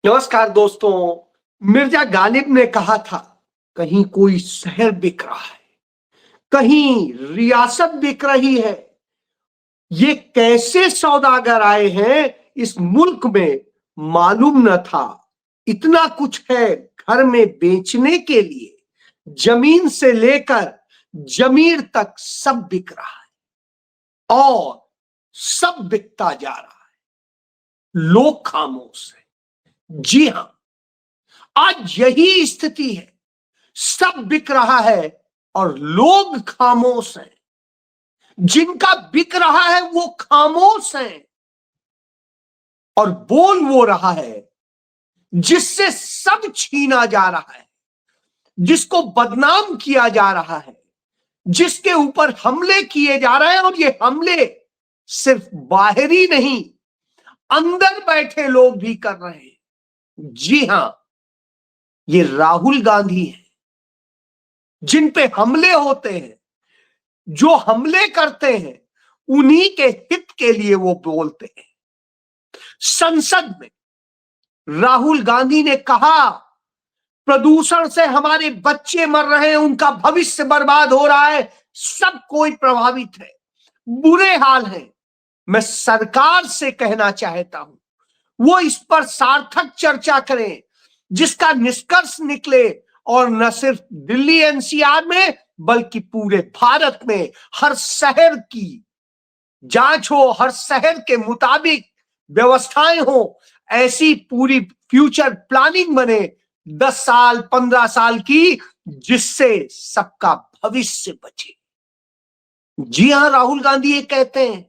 नमस्कार दोस्तों। मिर्जा गालिब ने कहा था, कहीं कोई शहर बिक रहा है, कहीं रियासत बिक रही है। ये कैसे सौदागर आए हैं इस मुल्क में, मालूम न था। इतना कुछ है घर में बेचने के लिए, जमीन से लेकर जमीर तक सब बिक रहा है और सब बिकता जा रहा है। लोग खामोश है। जी हां, आज यही स्थिति है। सब बिक रहा है और लोग खामोश हैं। जिनका बिक रहा है वो खामोश हैं और बोल वो रहा है जिससे सब छीना जा रहा है, जिसको बदनाम किया जा रहा है, जिसके ऊपर हमले किए जा रहे हैं। और ये हमले सिर्फ बाहरी नहीं, अंदर बैठे लोग भी कर रहे हैं। जी हां, ये राहुल गांधी है जिन पे हमले होते हैं। जो हमले करते हैं उन्हीं के हित के लिए वो बोलते हैं। संसद में राहुल गांधी ने कहा, प्रदूषण से हमारे बच्चे मर रहे हैं, उनका भविष्य बर्बाद हो रहा है, सब कोई प्रभावित है, बुरे हाल हैं। मैं सरकार से कहना चाहता हूं, वो इस पर सार्थक चर्चा करें जिसका निष्कर्ष निकले और न सिर्फ दिल्ली एनसीआर में बल्कि पूरे भारत में हर शहर की जांच हो, हर शहर के मुताबिक व्यवस्थाएं हो। ऐसी पूरी फ्यूचर प्लानिंग बने 10 साल 15 साल की, जिससे सबका भविष्य बचे। जी हां, राहुल गांधी ये कहते हैं।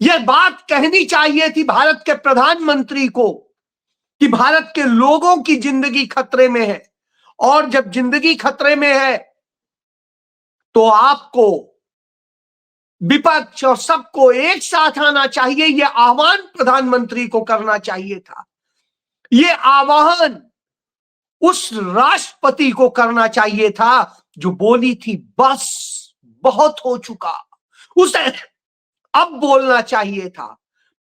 यह बात कहनी चाहिए थी भारत के प्रधानमंत्री को कि भारत के लोगों की जिंदगी खतरे में है, और जब जिंदगी खतरे में है तो आपको विपक्ष और सबको एक साथ आना चाहिए। यह आह्वान प्रधानमंत्री को करना चाहिए था। यह आह्वान उस राष्ट्रपति को करना चाहिए था जो बोली थी बस बहुत हो चुका। उसे अब बोलना चाहिए था,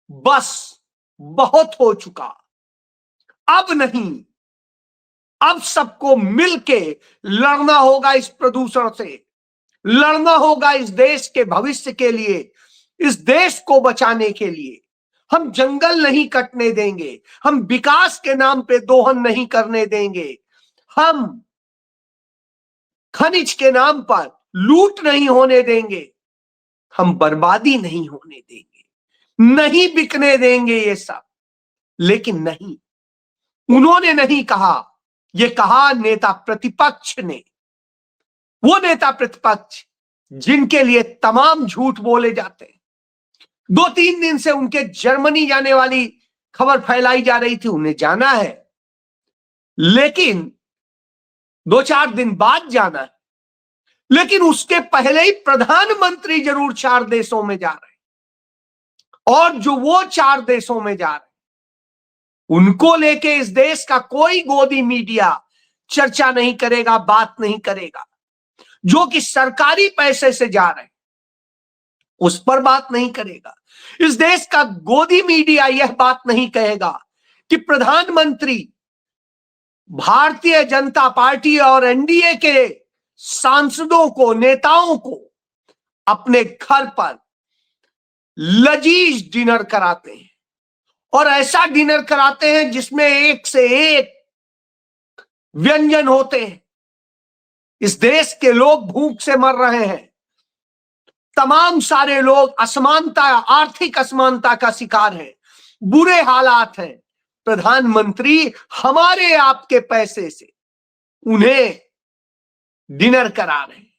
बस बहुत हो चुका, अब नहीं। अब सबको मिलके लड़ना होगा इस प्रदूषण से, लड़ना होगा इस देश के भविष्य के लिए, इस देश को बचाने के लिए। हम जंगल नहीं कटने देंगे, हम विकास के नाम पे दोहन नहीं करने देंगे, हम खनिज के नाम पर लूट नहीं होने देंगे, हम बर्बादी नहीं होने देंगे, नहीं बिकने देंगे ये सब। लेकिन नहीं, उन्होंने नहीं कहा, ये कहा नेता प्रतिपक्ष ने। वो नेता प्रतिपक्ष जिनके लिए तमाम झूठ बोले जाते हैं। 2-3 दिन से उनके जर्मनी जाने वाली खबर फैलाई जा रही थी, उन्हें जाना है, लेकिन 2-4 दिन बाद जाना है। लेकिन उसके पहले ही प्रधानमंत्री जरूर 4 देशों में जा रहे हैं, और जो वो 4 देशों में जा रहे हैं उनको लेके इस देश का कोई गोदी मीडिया चर्चा नहीं करेगा, बात नहीं करेगा। जो कि सरकारी पैसे से जा रहे हैं उस पर बात नहीं करेगा। इस देश का गोदी मीडिया यह बात नहीं कहेगा कि प्रधानमंत्री भारतीय जनता पार्टी और एनडीए के सांसदों को, नेताओं को अपने घर पर लजीज डिनर कराते हैं, और ऐसा डिनर कराते हैं जिसमें एक से एक व्यंजन होते हैं। इस देश के लोग भूख से मर रहे हैं, तमाम सारे लोग असमानता, आर्थिक असमानता का शिकार हैं, बुरे हालात हैं। प्रधानमंत्री हमारे आपके पैसे से उन्हें डिनर करा रहे हैं।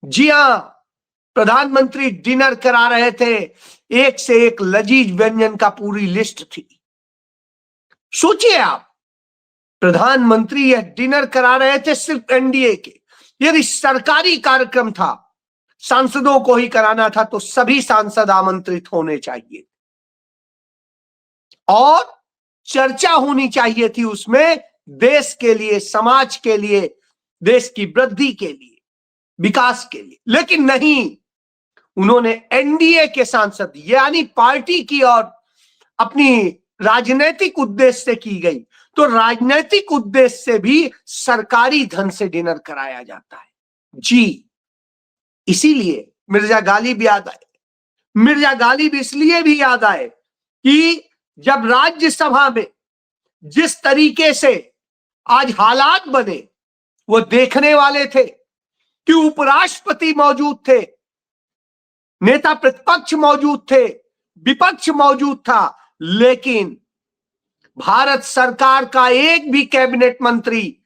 जी हां, प्रधानमंत्री डिनर करा रहे थे, एक से एक लजीज व्यंजन का पूरी लिस्ट थी। सोचिए आप, प्रधानमंत्री यह डिनर करा रहे थे सिर्फ एनडीए के। यदि सरकारी कार्यक्रम था, सांसदों को ही कराना था, तो सभी सांसद आमंत्रित होने चाहिए और चर्चा होनी चाहिए थी उसमें, देश के लिए, समाज के लिए, देश की वृद्धि के लिए, विकास के लिए। लेकिन नहीं, उन्होंने एनडीए के सांसद यानी पार्टी की और अपनी राजनीतिक उद्देश्य से की गई, तो राजनीतिक उद्देश्य से भी सरकारी धन से डिनर कराया जाता है जी। इसीलिए मिर्जा गालिब याद आए। मिर्जा गालिब इसलिए भी याद आए कि जब राज्यसभा में जिस तरीके से आज हालात बने, वो देखने वाले थे कि उपराष्ट्रपति मौजूद थे, नेता प्रतिपक्ष मौजूद थे, विपक्ष मौजूद था, लेकिन भारत सरकार का एक भी कैबिनेट मंत्री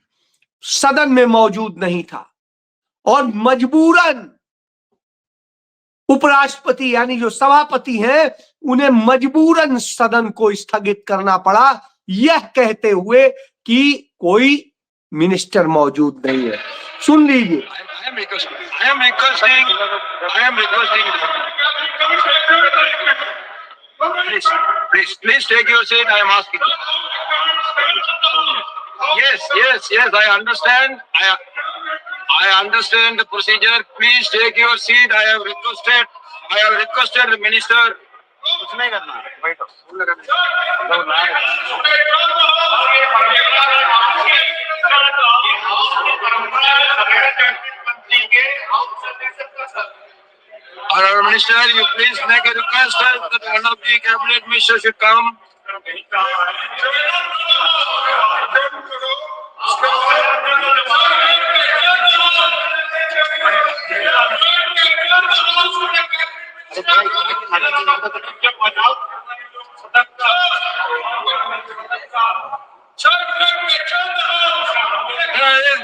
सदन में मौजूद नहीं था और मजबूरन उपराष्ट्रपति यानी जो सभापति हैं, उन्हें मजबूरन सदन को स्थगित करना पड़ा, यह कहते हुए कि कोई मिनिस्टर मौजूद नहीं है। सुन लीजिए। I am requesting. Please take your seat. I am asking. Yes. I understand. I understand the procedure. Please take your seat. I have requested the minister. कुछ नहीं करना, बैठो। Honorable Minister, you please make a request that one of the cabinet ministers should come.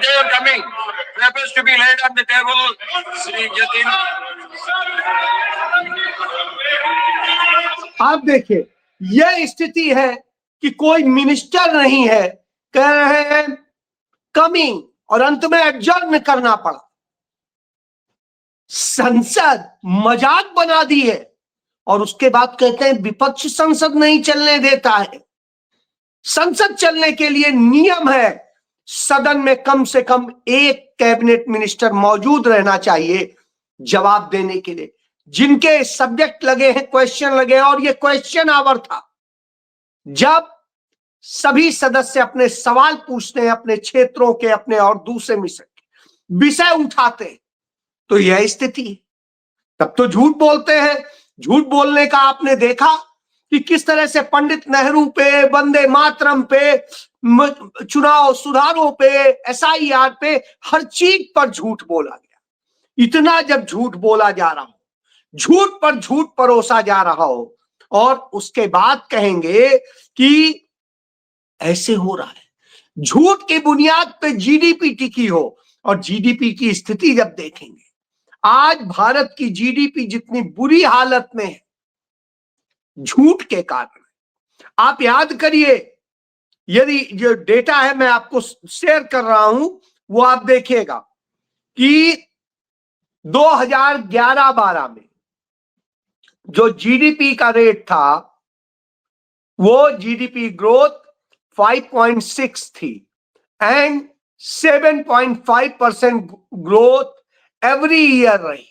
They are coming. Papers to be laid on the table. Sri Jatin. आप देखिए, यह स्थिति है कि कोई मिनिस्टर नहीं है, कह रहे हैं कमिंग, और अंत में एडजर्न करना पड़ा। संसद मजाक बना दी है और उसके बाद कहते हैं विपक्ष संसद नहीं चलने देता है। संसद चलने के लिए नियम है, सदन में कम से कम एक कैबिनेट मिनिस्टर मौजूद रहना चाहिए जवाब देने के लिए, जिनके सब्जेक्ट लगे हैं, क्वेश्चन लगे हैं। और ये क्वेश्चन आवर था, जब सभी सदस्य अपने सवाल पूछते हैं, अपने क्षेत्रों के, अपने और दूसरे विषय उठाते हैं, तो यह स्थिति है। तब तो झूठ बोलते हैं। झूठ बोलने का आपने देखा कि किस तरह से पंडित नेहरू पे, वंदे मातरम पे, चुनाव सुधारों पे, SIR पे, हर चीज पर झूठ बोला गया। इतना जब झूठ बोला जा रहा हो, झूठ पर झूठ परोसा जा रहा हो, और उसके बाद कहेंगे कि ऐसे हो रहा है। झूठ की बुनियाद पे GDP टिकी हो, और GDP की स्थिति जब देखेंगे, आज भारत की GDP जितनी बुरी हालत में है, झूठ के कारण। आप याद करिए, यदि जो डेटा है मैं आपको शेयर कर रहा हूं, वो आप देखिएगा कि 2011-12 में जो GDP का रेट था, वो GDP ग्रोथ 5.6 थी एंड 7.5% ग्रोथ एवरी ईयर रही।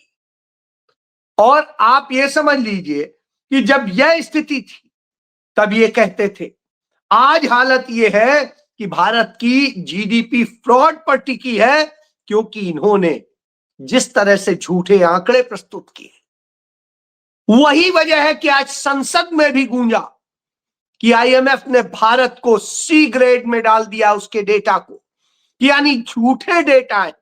और आप ये समझ लीजिए कि जब यह स्थिति थी, तब ये कहते थे। आज हालत ये है कि भारत की GDP फ्रॉड पर टिकी है, क्योंकि इन्होंने जिस तरह से झूठे आंकड़े प्रस्तुत किए। वही वजह है कि आज संसद में भी गूंजा कि IMF ने भारत को C ग्रेड में डाल दिया, उसके डेटा को, यानी झूठे डेटा है।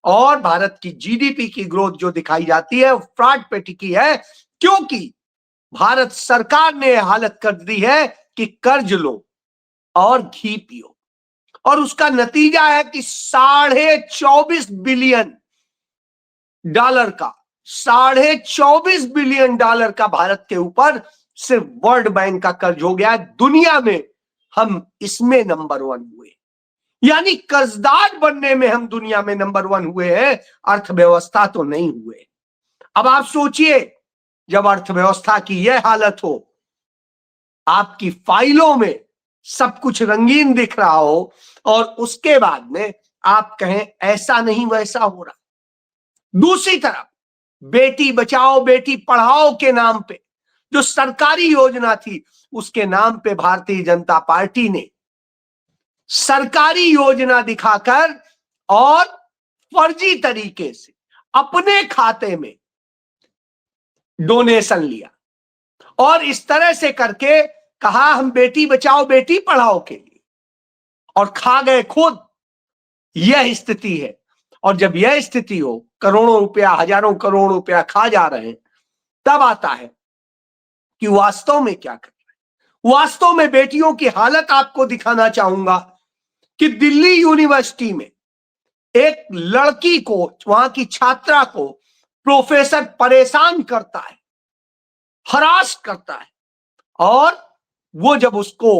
और भारत की GDP की ग्रोथ जो दिखाई जाती है, फ्रॉड पे टिकी है, क्योंकि भारत सरकार ने हालत कर दी है कि कर्ज लो और घी पियो। और उसका नतीजा है कि $24.5 बिलियन का $24.5 बिलियन का भारत के ऊपर सिर्फ वर्ल्ड बैंक का कर्ज हो गया। दुनिया में हम इसमें नंबर 1 हुए, यानी कर्जदार बनने में हम दुनिया में नंबर 1 हुए हैं, अर्थव्यवस्था तो नहीं हुए। अब आप सोचिए, जब अर्थव्यवस्था की यह हालत हो, आपकी फाइलों में सब कुछ रंगीन दिख रहा हो, और उसके बाद में आप कहें ऐसा नहीं वैसा हो रहा। दूसरी तरफ बेटी बचाओ बेटी पढ़ाओ के नाम पे जो सरकारी योजना थी उसके नाम पे भारतीय जनता पार्टी ने सरकारी योजना दिखाकर और फर्जी तरीके से अपने खाते में डोनेशन लिया और इस तरह से करके कहा हम बेटी बचाओ बेटी पढ़ाओ के लिए, और खा गए खुद। यह स्थिति है। और जब यह स्थिति हो, करोड़ों रुपया, हजारों करोड़ रुपया खा जा रहे हैं, तब आता है कि वास्तव में क्या कर रहे हैं। वास्तव में बेटियों की हालत आपको दिखाना चाहूंगा कि दिल्ली यूनिवर्सिटी में एक लड़की को, वहां की छात्रा को प्रोफेसर परेशान करता है, हरास करता है, और वो जब उसको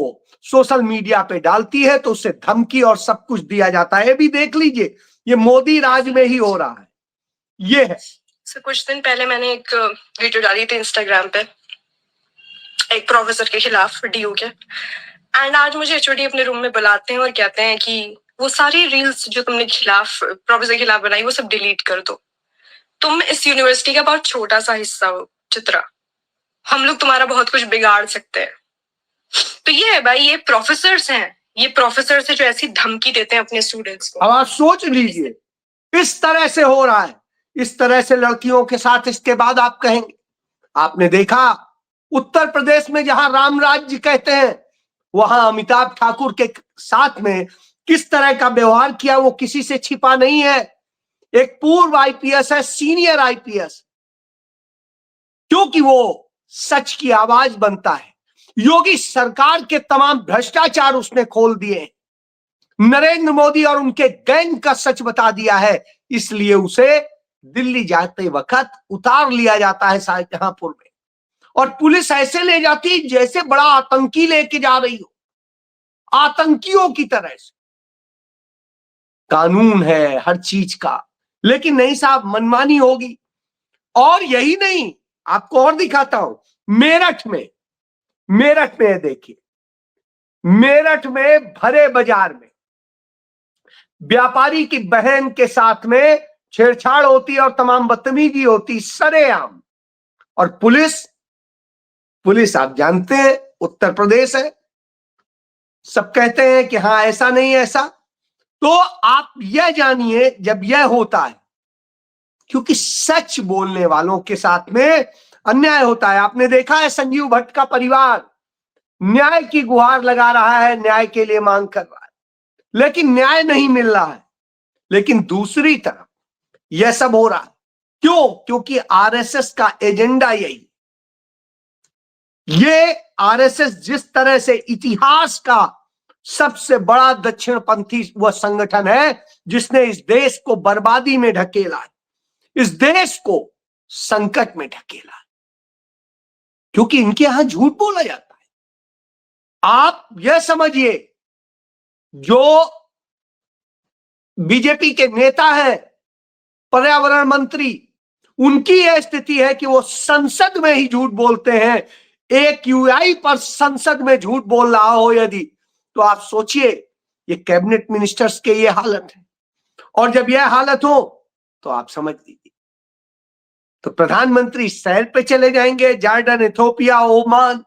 सोशल मीडिया पे डालती है तो उससे धमकी और सब कुछ दिया जाता है। भी देख लीजिए, ये मोदी राज में ही हो रहा है। ये है। कुछ दिन पहले मैंने एक वीडियो डाली थी इंस्टाग्राम पे एक प्रोफेसर के खिलाफ, डीयू के, एंड आज मुझे एचओडी अपने रूम में बुलाते हैं और कहते हैं कि वो सारी रील्स जो तुमने खिलाफ प्रोफेसर के खिलाफ बनाई वो सब डिलीट कर दो। तुम इस यूनिवर्सिटी का बहुत छोटा सा हिस्सा हो चित्रा, हम लोग तुम्हारा बहुत कुछ बिगाड़ सकते हैं। तो ये है भाई, ये प्रोफेसर्स हैं, ये प्रोफेसर्स हैं जो ऐसी धमकी देते हैं अपने स्टूडेंट्स को। अब आप सोच लीजिए, इस तरह से हो रहा है, इस तरह से लड़कियों के साथ। इसके बाद आप कहेंगे, आपने देखा उत्तर प्रदेश में जहां राम राज्य कहते हैं, वहां अमिताभ ठाकुर के साथ में किस तरह का व्यवहार किया, वो किसी से छिपा नहीं है। एक पूर्व आईपीएस है, सीनियर आईपीएस, क्योंकि वो सच की आवाज बनता है। योगी सरकार के तमाम भ्रष्टाचार उसने खोल दिए, नरेंद्र मोदी और उनके गैंग का सच बता दिया है, इसलिए उसे दिल्ली जाते वक्त उतार लिया जाता है शाहजहांपुर में, और पुलिस ऐसे ले जाती जैसे बड़ा आतंकी लेके जा रही हो, आतंकियों की तरह से। कानून है हर चीज का, लेकिन नहीं साहब, मनमानी होगी। और यही नहीं, आपको और दिखाता हूं, मेरठ में देखिए, मेरठ में भरे बाजार में व्यापारी की बहन के साथ में छेड़छाड़ होती है और तमाम बदतमीजी होती सरेआम, और पुलिस आप जानते हैं उत्तर प्रदेश है, सब कहते हैं कि हाँ ऐसा नहीं ऐसा। तो आप यह जानिए, जब यह होता है, क्योंकि सच बोलने वालों के साथ में अन्याय होता है। आपने देखा है संजीव भट्ट का परिवार न्याय की गुहार लगा रहा है, न्याय के लिए मांग कर रहा है, लेकिन न्याय नहीं मिल रहा है। लेकिन दूसरी तरफ यह सब हो रहा है, क्यों? क्योंकि आरएसएस का एजेंडा यही, ये आरएसएस जिस तरह से इतिहास का सबसे बड़ा दक्षिणपंथी वह संगठन है जिसने इस देश को बर्बादी में ढकेला है, इस देश को संकट में ढकेला है, क्योंकि इनके यहां झूठ बोला जाता है। आप यह समझिए, जो बीजेपी के नेता हैं, पर्यावरण मंत्री, उनकी यह स्थिति है कि वो संसद में ही झूठ बोलते हैं। एक यूआई पर संसद में झूठ बोल रहा हो यदि, तो आप सोचिए ये कैबिनेट मिनिस्टर्स के ये हालत है। और जब यह हालत हो तो आप समझ लीजिए, तो प्रधानमंत्री सैर पे चले जाएंगे, जॉर्डन, इथियोपिया, ओमान।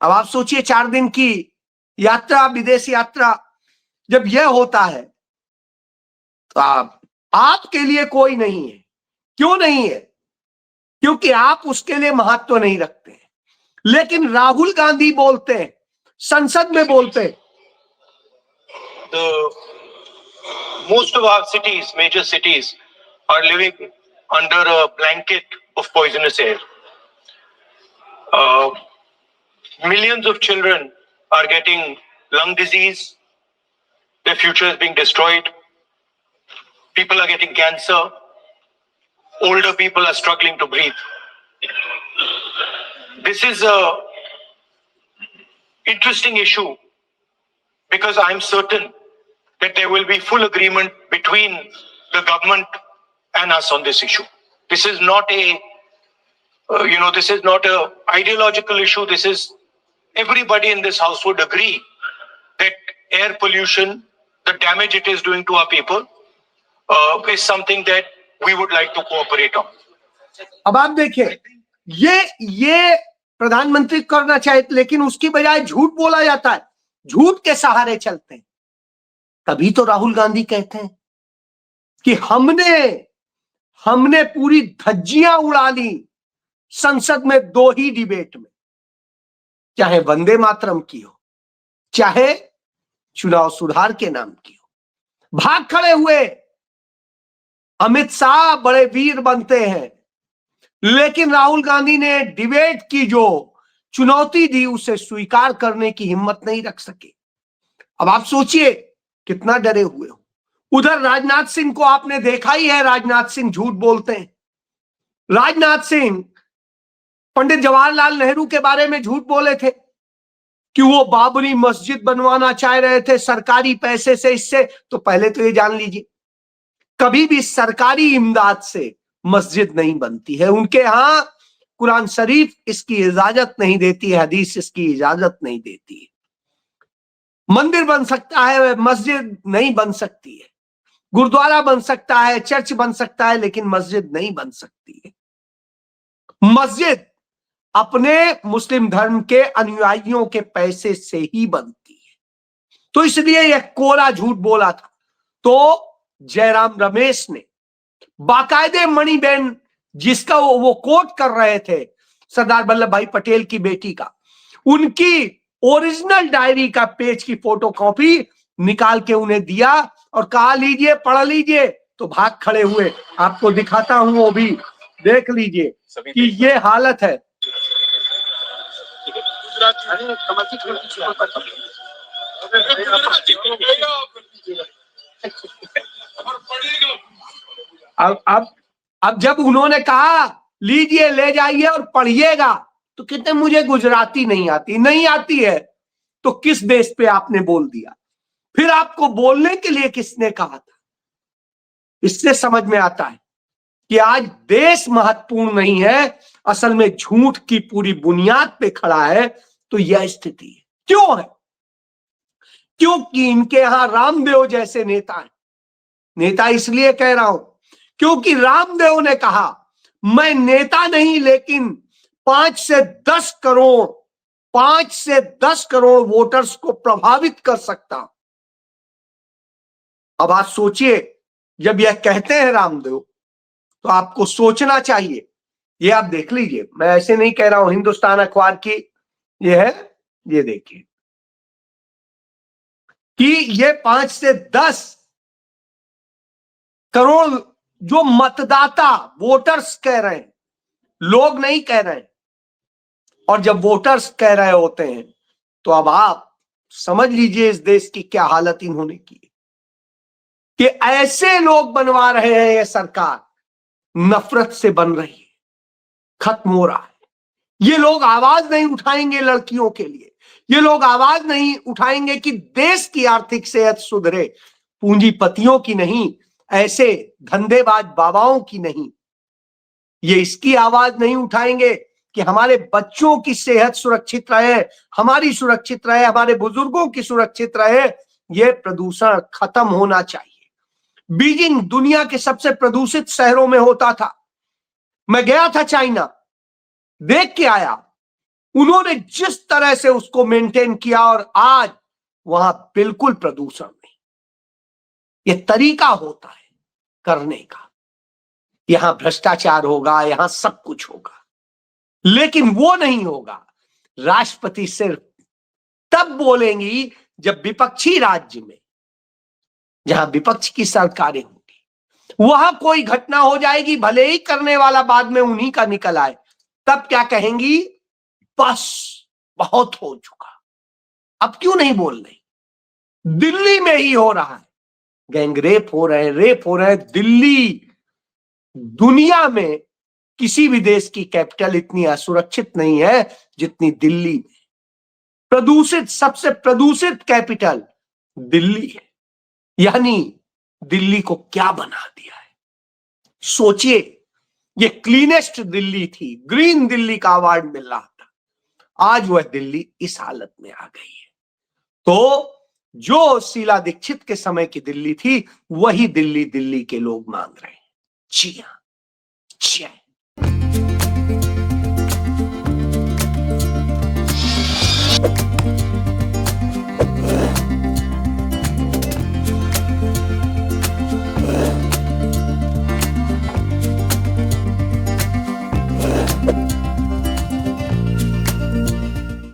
अब आप सोचिए 4 दिन की यात्रा, विदेश यात्रा, जब यह होता है तो आपके लिए कोई नहीं है। क्यों नहीं है? क्योंकि आप उसके लिए महत्व नहीं रखते हैं। लेकिन राहुल गांधी बोलते हैं, संसद में बोलते हैं, most of our cities, major cities, are living under a blanket of poisonous air. Millions of children are getting lung disease. Their future is being destroyed. People are getting cancer. Older people are struggling to breathe. This is a interesting issue because I'm certain that there will be full agreement between the government and us on this issue. This is not a, this is not a ideological issue. This is, everybody in this house would agree that air pollution, the damage it is doing to our people, is something that we would like to cooperate on. अब आप देखिए, ये प्रधानमंत्री करना चाहे, लेकिन उसकी बजाय झूठ बोला जाता है, झूठ के सहारे चलते हैं। तभी तो राहुल गांधी कहते हैं कि हमने पूरी धज्जियां उड़ा ली संसद में 2 ही डिबेट में, चाहे वंदे मातरम की हो, चाहे चुनाव सुधार के नाम की हो। भाग खड़े हुए। अमित शाह बड़े वीर बनते हैं, लेकिन राहुल गांधी ने डिबेट की जो चुनौती दी उसे स्वीकार करने की हिम्मत नहीं रख सके। अब आप सोचिए कितना डरे हुए हो। उधर राजनाथ सिंह को आपने देखा ही है, राजनाथ सिंह झूठ बोलते हैं। राजनाथ सिंह पंडित जवाहरलाल नेहरू के बारे में झूठ बोले थे कि वो बाबरी मस्जिद बनवाना चाह रहे थे सरकारी पैसे से। इससे तो पहले तो ये जान लीजिए, कभी भी सरकारी इमदाद से मस्जिद नहीं बनती है। उनके यहां कुरान शरीफ इसकी इजाजत नहीं देती है, हदीस इसकी इजाजत नहीं देती है। मंदिर बन सकता है, मस्जिद नहीं बन सकती है। गुरुद्वारा बन सकता है, चर्च बन सकता है, लेकिन मस्जिद नहीं बन सकती है। मस्जिद अपने मुस्लिम धर्म के अनुयायियों के पैसे से ही बनती है। तो इसलिए यह कोरा झूठ बोला था। तो जयराम रमेश ने बाकायदे मणिबेन, जिसका वो कोट कर रहे थे सरदार वल्लभ भाई पटेल की बेटी का, उनकी ओरिजिनल डायरी का पेज की फोटोकॉपी निकाल के उन्हें दिया और कहा लीजिए पढ़ लीजिए। तो भाग खड़े हुए। आपको दिखाता हूं, वो भी देख लीजिए कि ये हालत है। अब जब उन्होंने कहा लीजिए ले जाइए और पढ़िएगा, तो कहते मुझे गुजराती नहीं आती है। तो किस बेस पे आपने बोल दिया? फिर आपको बोलने के लिए किसने कहा था? इससे समझ में आता है कि आज देश महत्वपूर्ण नहीं है, असल में झूठ की पूरी बुनियाद पे खड़ा है। तो यह स्थिति है। क्यों है? क्योंकि इनके यहां रामदेव जैसे नेता हैं। नेता इसलिए कह रहा हूं क्योंकि रामदेव ने कहा मैं नेता नहीं, लेकिन 5 से 10 करोड़ वोटर्स को प्रभावित कर सकता हूं। अब आप सोचिए, जब यह कहते हैं रामदेव, तो आपको सोचना चाहिए। ये आप देख लीजिए, मैं ऐसे नहीं कह रहा हूं, हिंदुस्तान अखबार की ये है, ये देखिए कि ये 5 से 10 करोड़ जो मतदाता वोटर्स कह रहे हैं, लोग नहीं कह रहे हैं। और जब वोटर्स कह रहे होते हैं तो अब आप समझ लीजिए इस देश की क्या हालत इन्होंने की कि ऐसे लोग बनवा रहे हैं। ये सरकार नफरत से बन रही है, खत्म हो रहा है। ये लोग आवाज नहीं उठाएंगे लड़कियों के लिए, ये लोग आवाज नहीं उठाएंगे कि देश की आर्थिक सेहत सुधरे, पूंजीपतियों की नहीं, ऐसे धंधेबाज बाबाओं की नहीं। ये इसकी आवाज नहीं उठाएंगे कि हमारे बच्चों की सेहत सुरक्षित रहे, हमारी सुरक्षित रहे, हमारे बुजुर्गों की सुरक्षित रहे। ये प्रदूषण खत्म होना चाहिए। बीजिंग दुनिया के सबसे प्रदूषित शहरों में होता था। मैं गया था चाइना, देख के आया उन्होंने जिस तरह से उसको मेंटेन किया, और आज वहां बिल्कुल प्रदूषण नहीं। यह तरीका होता है करने का। यहां भ्रष्टाचार होगा, यहां सब कुछ होगा, लेकिन वो नहीं होगा। राष्ट्रपति सिर्फ तब बोलेंगी जब विपक्षी राज्य में, जहां विपक्ष की सरकारें होंगी, वहां कोई घटना हो जाएगी, भले ही करने वाला बाद में उन्हीं का निकल आए, तब क्या कहेंगी? बस बहुत हो चुका, अब क्यों नहीं बोल रही? दिल्ली में ही हो रहा है, गैंगरेप हो रहे हैं, रेप हो रहे हैं। दिल्ली दुनिया में किसी भी देश की कैपिटल इतनी असुरक्षित नहीं है जितनी दिल्ली में। प्रदूषित, सबसे प्रदूषित कैपिटल दिल्ली है। यानी दिल्ली को क्या बना दिया है? सोचिए, ये क्लीनेस्ट दिल्ली थी, ग्रीन दिल्ली का अवार्ड मिल रहा था, आज वह दिल्ली इस हालत में आ गई है। तो जो शीला दीक्षित के समय की दिल्ली थी, वही दिल्ली के लोग मांग रहे हैं। जी हां, जय